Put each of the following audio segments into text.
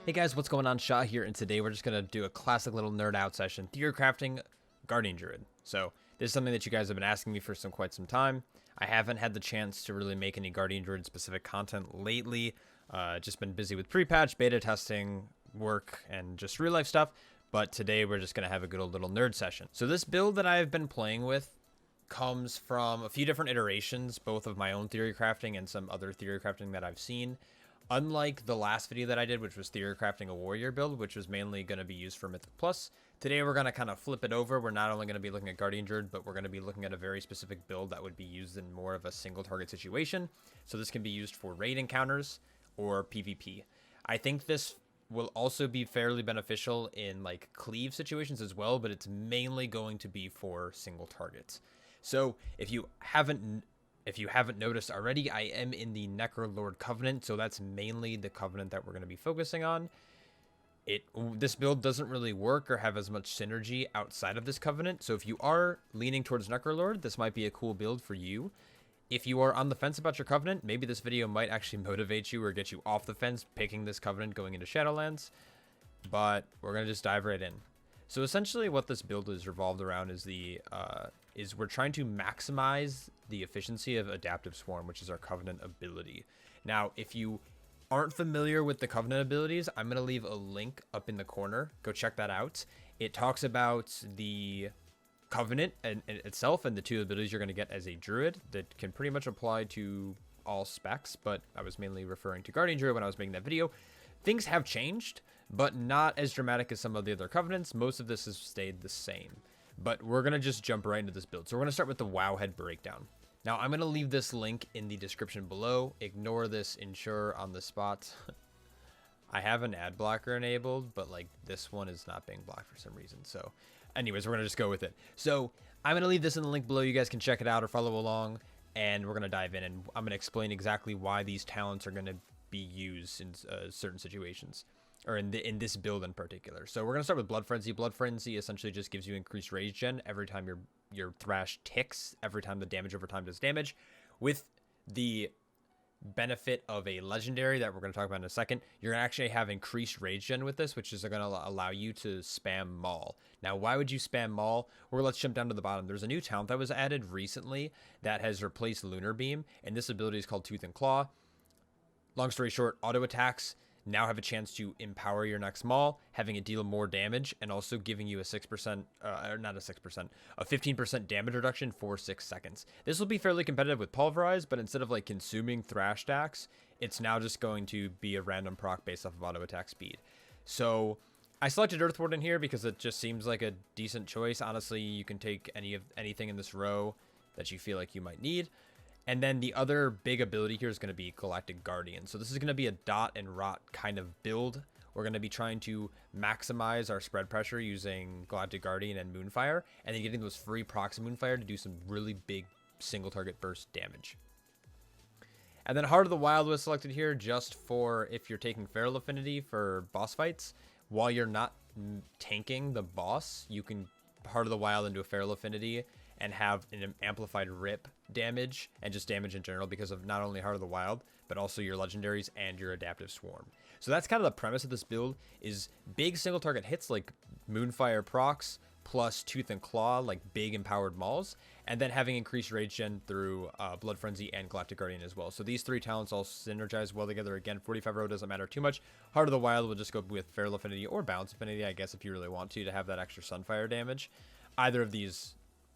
Hey guys, what's going on? Shaw here, and today we're just going to do a classic little nerd out session, theory crafting Guardian Druid. So this is something that you guys have been asking me for quite some time. I haven't had the chance to really make any Guardian Druid specific content lately. Just been busy with pre-patch, beta testing, work, and just real life stuff. But today we're just going to have a good old little nerd session. So this build that I've been playing with comes from a few different iterations, both of my own theory crafting and some other theory crafting that I've seen. Unlike the last video that I did, which was theory crafting a warrior build, which was mainly going to be used for Mythic Plus, today we're going to kind of flip it over. We're not only going to be looking at Guardian Druid, but we're going to be looking at a very specific build that would be used in more of a single target situation. So this can be used for raid encounters or PvP. I think this will also be fairly beneficial in like cleave situations as well, but it's mainly going to be for single targets. So if you haven't noticed already, I am in the Necrolord Covenant, so that's mainly the Covenant that we're going to be focusing on. This build doesn't really work or have as much synergy outside of this Covenant, so if you are leaning towards Necrolord, this might be a cool build for you. If you are on the fence about your Covenant, maybe this video might actually motivate you or get you off the fence picking this Covenant going into Shadowlands, but we're going to just dive right in. So essentially what this build is revolved around is we're trying to maximize the efficiency of Adaptive Swarm, which is our Covenant ability. Now, if you aren't familiar with the Covenant abilities, I'm going to leave a link up in the corner. Go check that out. It talks about the Covenant and itself and the two abilities you're going to get as a Druid that can pretty much apply to all specs, but I was mainly referring to Guardian Druid when I was making that video. Things have changed, but not as dramatic as some of the other Covenants. Most of this has stayed the same. But we're going to just jump right into this build. So we're going to start with the WoWHead breakdown. Now, I'm going to leave this link in the description below. Ignore this ensure on the spot. I have an ad blocker enabled, but like this one is not being blocked for some reason. So anyways, we're going to just go with it. So I'm going to leave this in the link below. You guys can check it out or follow along. And we're going to dive in. And I'm going to explain exactly why these talents are going to be used in certain situations. Or in this build in particular. So we're going to start with Blood Frenzy. Blood Frenzy essentially just gives you increased rage gen every time your thrash ticks, every time the damage over time does damage, with the benefit of a legendary that we're going to talk about in a second. You're going to actually have increased rage gen with this, which is going to allow you to spam Maul. Now, why would you spam Maul? Well, let's jump down to the bottom. There's a new talent that was added recently that has replaced Lunar Beam, and this ability is called Tooth and Claw. Long story short, auto attacks now have a chance to empower your next Maul, having it deal more damage, and also giving you a 6%, or not a 6%, a 15% damage reduction for 6 seconds. This will be fairly competitive with Pulverize, but instead of like consuming Thrash stacks, it's now just going to be a random proc based off of auto attack speed. So I selected Earthward in here because it just seems like a decent choice. Honestly, you can take anything in this row that you feel like you might need. And then the other big ability here is going to be Galactic Guardian. So this is going to be a dot and rot kind of build. We're going to be trying to maximize our spread pressure using Galactic Guardian and Moonfire, and then getting those free procs of Moonfire to do some really big single target burst damage. And then Heart of the Wild was selected here just for if you're taking Feral Affinity for boss fights. While you're not tanking the boss, you can Heart of the Wild into a Feral Affinity and have an amplified rip damage and just damage in general because of not only Heart of the Wild, but also your legendaries and your Adaptive Swarm. So that's kind of the premise of this build, is big single target hits like Moonfire procs plus Tooth and Claw, like big empowered Mauls, and then having increased rage gen through Blood Frenzy and Galactic Guardian as well. So these three talents all synergize well together. Again, 45 row doesn't matter too much. Heart of the Wild will just go with Feral Affinity or Bounce Affinity, I guess, if you really want to have that extra Sunfire damage. Either of these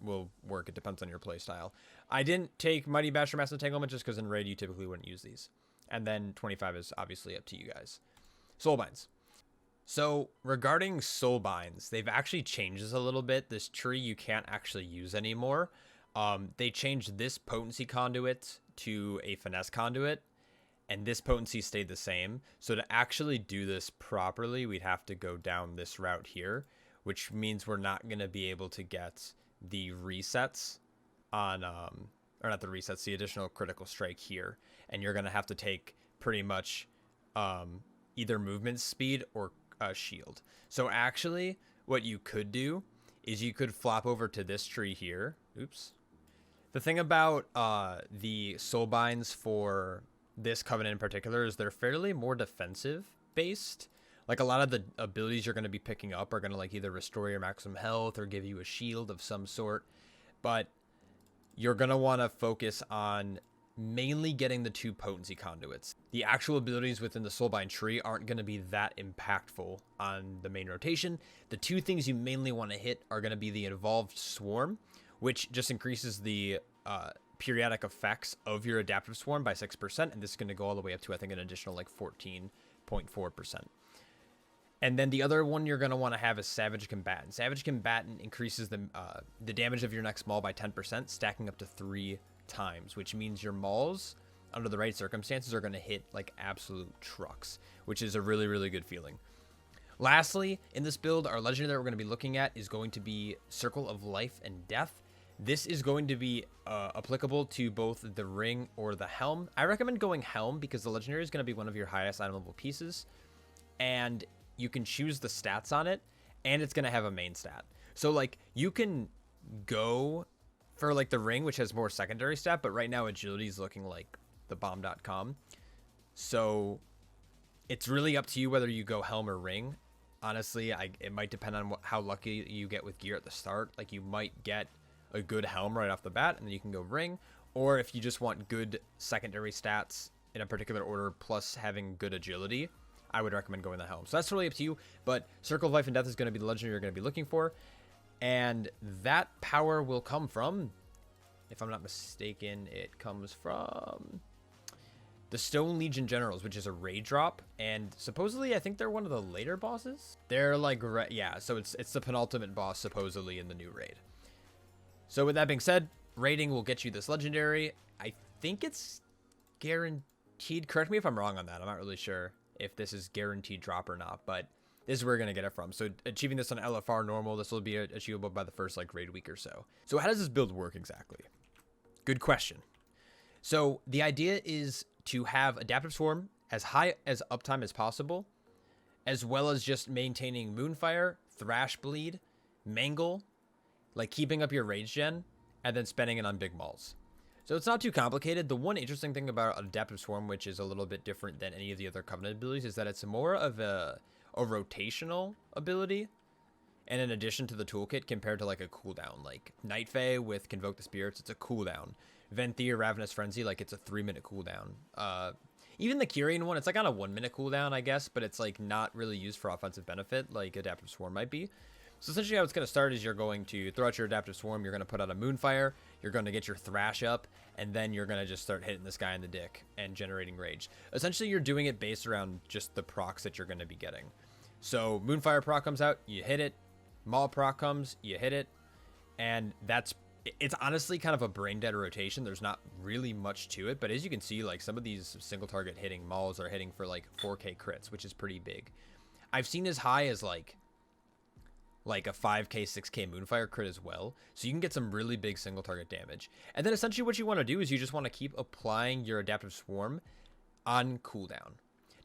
will work. It depends on your playstyle. I didn't take Mighty Bash or Mass Entanglement just because in raid you typically wouldn't use these. And then 25 is obviously up to you guys. Soulbinds. So regarding Soulbinds, they've actually changed this a little bit. This tree you can't actually use anymore. They changed this potency conduit to a finesse conduit, and this potency stayed the same. So to actually do this properly, we'd have to go down this route here, which means we're not going to be able to get the resets on or not the resets, the additional critical strike here, and you're gonna have to take pretty much either movement speed or shield. So actually what you could do is you could flop over to this tree here. Oops. The thing about the soulbinds for this covenant in particular is they're fairly more defensive based. Like a lot of the abilities you're going to be picking up are going to like either restore your maximum health or give you a shield of some sort. But you're going to want to focus on mainly getting the 2 potency conduits. The actual abilities within the Soulbind tree aren't going to be that impactful on the main rotation. The 2 things you mainly want to hit are going to be the Involved Swarm, which just increases the periodic effects of your Adaptive Swarm by 6%, and this is going to go all the way up to, I think, an additional like 14.4%. And then the other one you're going to want to have is Savage Combatant. Savage Combatant increases the damage of your next maul by 10%, stacking up to 3 times, which means your mauls, under the right circumstances, are going to hit like absolute trucks, which is a really, really good feeling. Lastly, in this build, our legendary that we're going to be looking at is going to be Circle of Life and Death. This is going to be applicable to both the ring or the helm. I recommend going helm because the legendary is going to be one of your highest itemable pieces, and you can choose the stats on it, and it's going to have a main stat. So like you can go for like the ring, which has more secondary stat, but right now agility is looking like the bomb.com. So it's really up to you whether you go helm or ring. Honestly, it might depend on how lucky you get with gear at the start. Like you might get a good helm right off the bat, and then you can go ring. Or if you just want good secondary stats in a particular order plus having good agility, I would recommend going the helm. So that's really up to you, but Circle of Life and Death is going to be the legendary you're going to be looking for, and that power will come from, if I'm not mistaken, it comes from the Stone Legion Generals, which is a raid drop, and supposedly I think they're one of the later bosses. They're like, yeah, so it's the penultimate boss supposedly in the new raid. So with that being said, raiding will get you this legendary. I think it's guaranteed. Correct me if I'm wrong on that. I'm not really sure if this is guaranteed drop or not, but this is where we're going to get it from. So achieving this on LFR normal, this will be achievable by the first like raid week or so. So how does this build work exactly? Good question. So the idea is to have Adaptive Swarm as high as uptime as possible, as well as just maintaining Moonfire, Thrash Bleed, Mangle, like keeping up your rage gen, and then spending it on big mauls. So it's not too complicated. The one interesting thing about Adaptive Swarm, which is a little bit different than any of the other Covenant abilities, is that it's more of a rotational ability, and in addition to the toolkit compared to like a cooldown. Like Night Fae with Convoke the Spirits, it's a cooldown. Venthyr, Ravenous Frenzy, like it's a 3-minute cooldown. Even the Kyrian one, it's like on a 1-minute cooldown, I guess, but it's like not really used for offensive benefit like Adaptive Swarm might be. So essentially how it's going to start is you're going to throw out your Adaptive Swarm, you're going to put out a Moonfire, you're going to get your Thrash up, and then you're going to just start hitting this guy in the dick and generating rage. Essentially you're doing it based around just the procs that you're going to be getting. So Moonfire proc comes out, you hit it. Maul proc comes, you hit it. And it's honestly kind of a brain dead rotation. There's not really much to it, but as you can see, like some of these single target hitting mauls are hitting for like 4k crits, which is pretty big. I've seen as high as like a 5k 6k Moonfire crit as well, so you can get some really big single target damage. And then essentially what you want to do is you just want to keep applying your Adaptive Swarm on cooldown.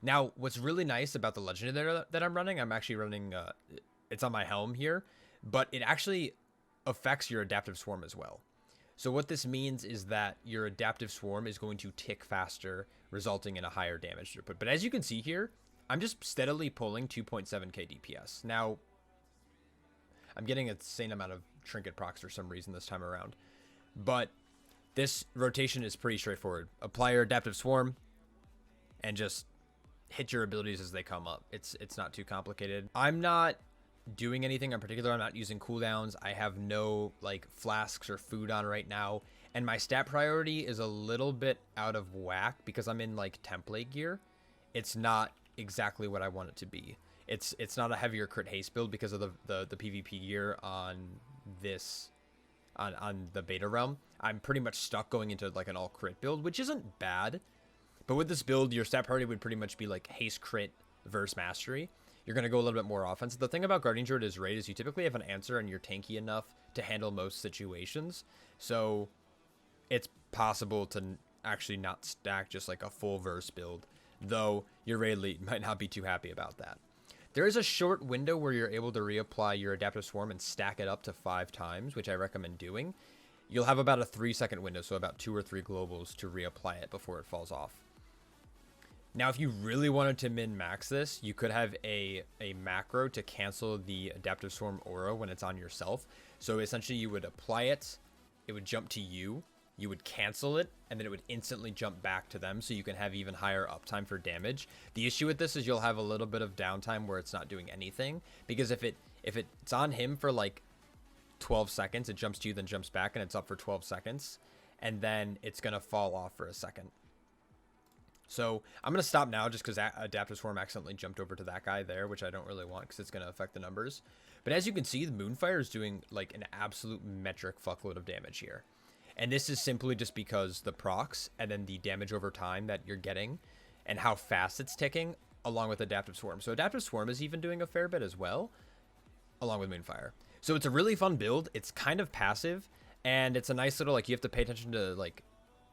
Now what's really nice about the legendary that I'm running, I'm actually running it's on my helm here, but it actually affects your Adaptive Swarm as well. So what this means is that your Adaptive Swarm is going to tick faster, resulting in a higher damage throughput. But as you can see here, I'm just steadily pulling 2.7k DPS. Now, I'm getting an insane amount of trinket procs for some reason this time around. But this rotation is pretty straightforward. Apply your Adaptive Swarm and just hit your abilities as they come up. It's not too complicated. I'm not doing anything in particular. I'm not using cooldowns. I have no like flasks or food on right now, and my stat priority is a little bit out of whack because I'm in like template gear. It's not exactly what I want it to be. It's not a heavier crit haste build because of the PvP gear on this on the beta realm. I'm pretty much stuck going into like an all crit build, which isn't bad, but with this build your stat priority would pretty much be like haste crit versus mastery. You're going to go a little bit more offensive. The thing about Guardian Druid is raid is you typically have an answer and you're tanky enough to handle most situations. So it's possible to actually not stack just like a full verse build, though your raid elite might not be too happy about that. There is a short window where you're able to reapply your Adaptive Swarm and stack it up to 5 times, which I recommend doing. You'll have about a 3-second window, so about 2 or 3 globals to reapply it before it falls off. Now, if you really wanted to min-max this, you could have a macro to cancel the Adaptive Swarm aura when it's on yourself. So essentially you would apply it, it would jump to you, you would cancel it, and then it would instantly jump back to them, so you can have even higher uptime for damage. The issue with this is you'll have a little bit of downtime where it's not doing anything, because if it's on him for like 12 seconds, it jumps to you, then jumps back, and it's up for 12 seconds, and then it's going to fall off for a second. So I'm going to stop now just because Adaptive Swarm accidentally jumped over to that guy there, which I don't really want because it's going to affect the numbers. But as you can see, the Moonfire is doing like an absolute metric fuckload of damage here. And this is simply just because the procs and then the damage over time that you're getting and how fast it's ticking along with Adaptive Swarm. So Adaptive Swarm is even doing a fair bit as well, along with Moonfire. So it's a really fun build. It's kind of passive, and it's a nice little, like, you have to pay attention to like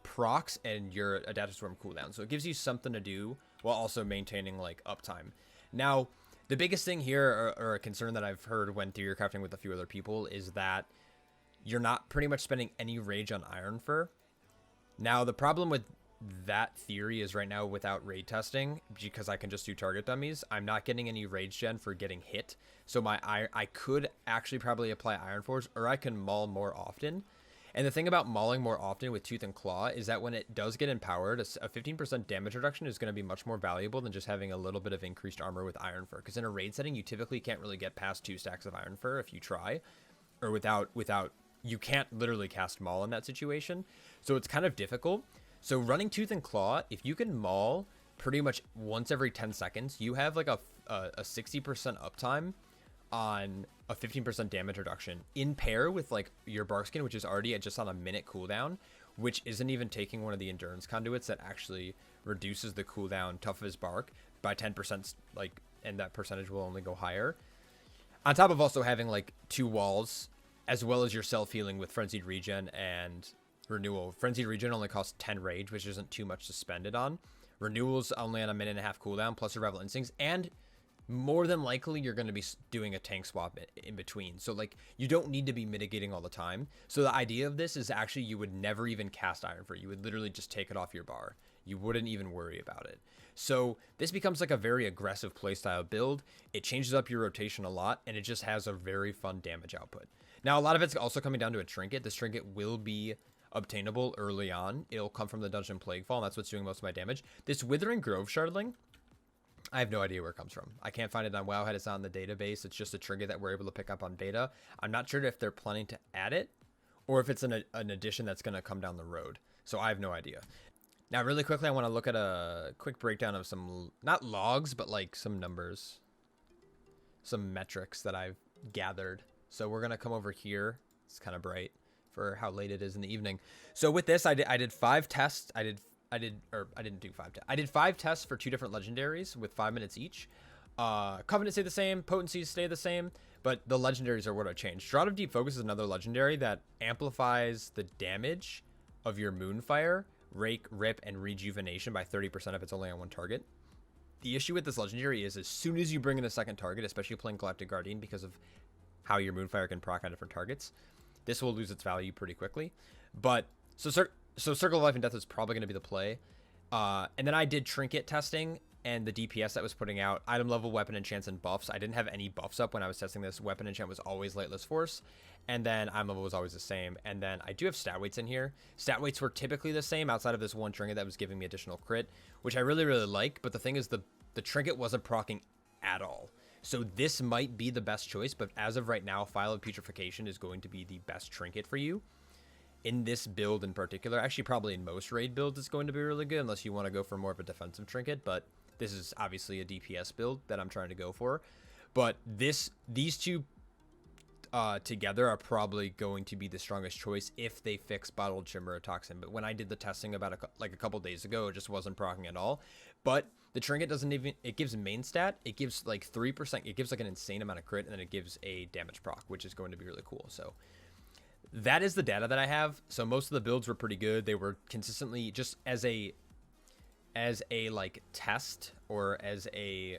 procs and your Adaptive Swarm cooldown, so it gives you something to do while also maintaining like uptime. Now, the biggest thing here, or a concern that I've heard when theory crafting with a few other people, is that you're not pretty much spending any rage on Iron Fur. Now, the problem with that theory is right now without raid testing, because I can just do target dummies, I'm not getting any rage gen for getting hit. So I could actually probably apply Iron Forge, or I can maul more often. And the thing about mauling more often with Tooth and Claw is that when it does get empowered, a 15% damage reduction is going to be much more valuable than just having a little bit of increased armor with Iron Fur. Because in a raid setting, you typically can't really get past 2 stacks of Iron Fur if you try. Or without you can't literally cast Maul in that situation. So it's kind of difficult. So running Tooth and Claw, if you can maul pretty much once every 10 seconds, you have like a 60% uptime on a 15% damage reduction in pair with like your bark skin, which is already just on a minute cooldown, which isn't even taking one of the endurance conduits that actually reduces the cooldown tough of his bark by 10%, like, and that percentage will only go higher. On top of also having like 2 walls, as well as your self-healing with Frenzied Regen and Renewal. Frenzied Regen only costs 10 rage, which isn't too much to spend it on. Renewal's only on a minute and a half cooldown, plus your Revel Instincts, and more than likely you're going to be doing a tank swap in between. So like, you don't need to be mitigating all the time. So the idea of this is actually you would never even cast Iron Fur. You would literally just take it off your bar. You wouldn't even worry about it. So this becomes like a very aggressive playstyle build. It changes up your rotation a lot, and it just has a very fun damage output. Now, a lot of it's also coming down to a trinket. This trinket will be obtainable early on. It'll come from the Dungeon Plaguefall, and that's what's doing most of my damage. This Withering Grove Shardling, I have no idea where it comes from. I can't find it on WoWHead. It's not in the database. It's just a trinket that we're able to pick up on beta. I'm not sure if they're planning to add it or if it's an addition that's going to come down the road. So I have no idea. Now, really quickly, I want to look at a quick breakdown of some, not logs, but like some numbers, some metrics that I've gathered. So we're going to come over here. It's kind of bright for how late it is in the evening. So with this, I did 5 tests. I did 5 tests for 2 different legendaries with 5 minutes each. Covenant stay the same, potencies stay the same, but the legendaries are what I changed. Shroud of Deep Focus is another legendary that amplifies the damage of your Moonfire, Rake, Rip, and Rejuvenation by 30% if it's only on one target. The issue with this legendary is as soon as you bring in a second target, especially playing Galactic Guardian because of how your Moonfire can proc on different targets, this will lose its value pretty quickly. But so Circle of Life and Death is probably going to be the play. And then I did trinket testing, and the DPS that was putting out item level, weapon enchants, and buffs. I didn't have any buffs up when I was testing this. Weapon enchant was always Lightless Force, and then item level was always the same. And then I do have stat weights in here. Stat weights were typically the same outside of this one trinket that was giving me additional crit, which I really, really like. But the thing is, the trinket wasn't proccing at all. So this might be the best choice, but as of right now, File of Putrefaction is going to be the best trinket for you. In this build in particular, actually probably in most raid builds, it's going to be really good unless you want to go for more of a defensive trinket, but this is obviously a DPS build that I'm trying to go for. But these 2 together are probably going to be the strongest choice if they fix Bottled Chimera Toxin. But when I did the testing about a couple days ago, it just wasn't proccing at all. But the trinket doesn't even, it gives main stat, it gives like 3%, it gives like an insane amount of crit, and then it gives a damage proc, which is going to be really cool. So that is the data that I have. So most of the builds were pretty good. They were consistently just as a like test or as a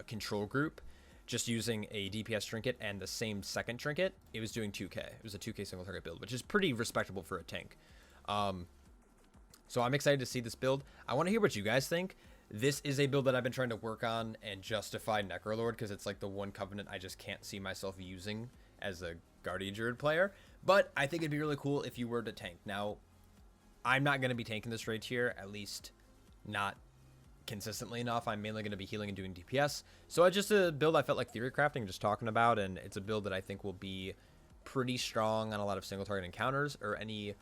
control group, just using a DPS trinket and the same second trinket, it was doing 2k. It was a 2k single target build, which is pretty respectable for a tank. So I'm excited to see this build. I want to hear what you guys think. This is a build that I've been trying to work on and justify Necrolord, because it's like the one covenant I just can't see myself using as a Guardian Druid player. But I think it'd be really cool if you were to tank. Now, I'm not going to be tanking this raid here, at least not consistently enough. I'm mainly going to be healing and doing DPS. So it's just a build I felt like theory crafting, just talking about, and it's a build that I think will be pretty strong on a lot of single target encounters or any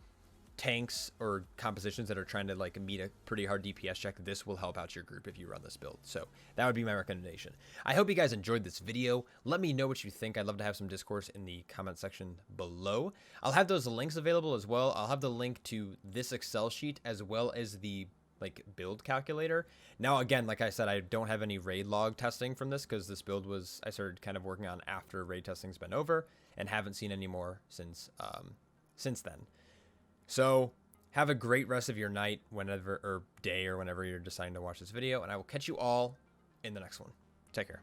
tanks or compositions that are trying to like meet a pretty hard DPS check. This will help out your group if you run this build. So that would be my recommendation. I hope you guys enjoyed this video. Let me know what you think. I'd love to have some discourse in the comment section below. I'll have those links available as well. I'll have the link to this Excel sheet as well as the like build calculator. Now again, like I said, I don't have any raid log testing from this because this build was I started kind of working on after raid testing's been over and haven't seen any more since then. So have a great rest of your night, whenever or day or whenever you're deciding to watch this video, and I will catch you all in the next one. Take care.